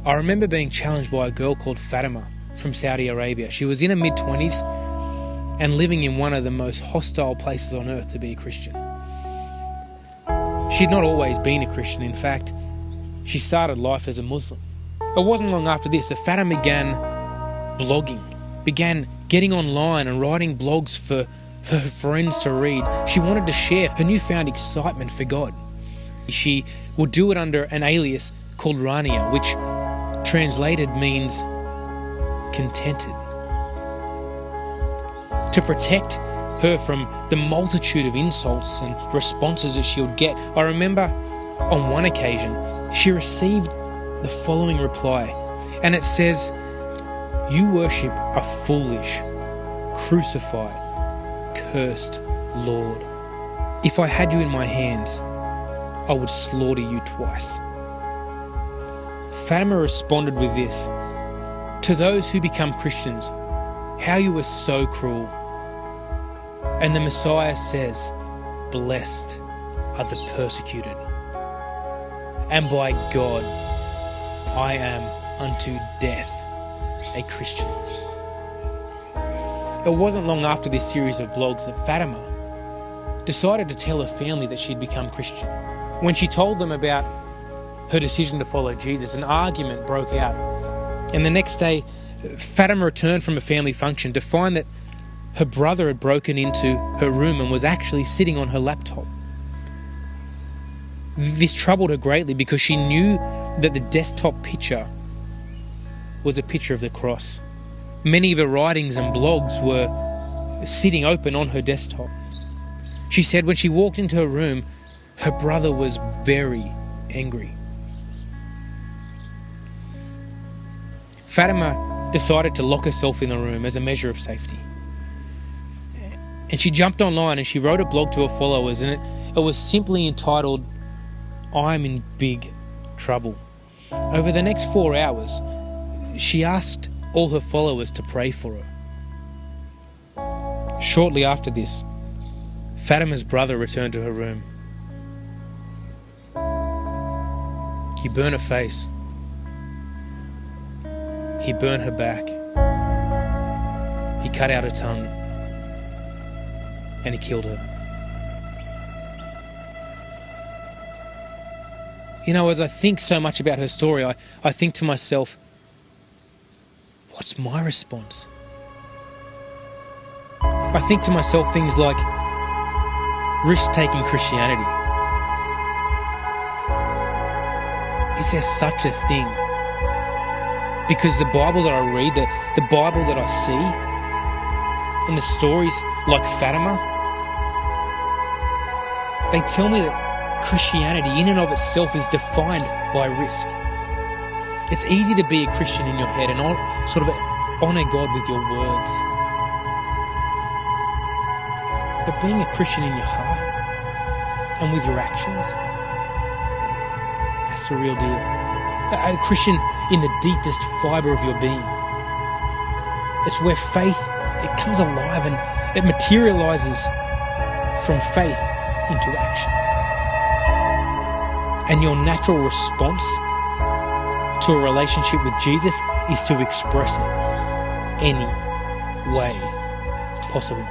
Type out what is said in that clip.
I remember being challenged by a girl called Fatima from Saudi Arabia. She was in her mid-20s and living in one of the most hostile places on earth to be a Christian. She'd not always been a Christian. In fact, she started life as a Muslim. It wasn't long after this that Fatima began blogging, began getting online and writing blogs for her friends to read. She wanted to share her newfound excitement for God. She would do it under an alias called Rania, which translated means contented. To protect her from the multitude of insults and responses that she would get, I remember on one occasion she received the following reply, and it says, "You worship a foolish, crucified, cursed Lord. If I had you in my hands, I would slaughter you twice." Fatima responded with this, "To those who become Christians, how you are so cruel." And the Messiah says, "Blessed are the persecuted. And by God, I am unto death a Christian." It wasn't long after this series of blogs that Fatima decided to tell her family that she'd become Christian. When she told them about her decision to follow Jesus, an argument broke out. And the next day, Fatima returned from a family function to find that her brother had broken into her room and was actually sitting on her laptop. This troubled her greatly because she knew that the desktop picture was a picture of the cross. Many of her writings and blogs were sitting open on her desktop. She said when she walked into her room, her brother was very angry. Fatima decided to lock herself in the room as a measure of safety. And she jumped online and she wrote a blog to her followers, and it was simply entitled, "I'm in big trouble." Over the next 4 hours, she asked all her followers to pray for her. Shortly after this, Fatima's brother returned to her room. He burned her face. He burned her back. He cut out her tongue. And he killed her. You know, as I think so much about her story, I think to myself, what's my response? I think to myself things like risk-taking Christianity. Is there such a thing? Because the Bible that I read, the Bible that I see, and the stories like Fatima, they tell me that Christianity in and of itself is defined by risk. It's easy to be a Christian in your head and sort of honour God with your words. But being a Christian in your heart and with your actions, that's the real deal. A Christian in the deepest fibre of your being. It's where faith, it comes alive and it materialises from faith into action. And your natural response to a relationship with Jesus is to express it any way possible.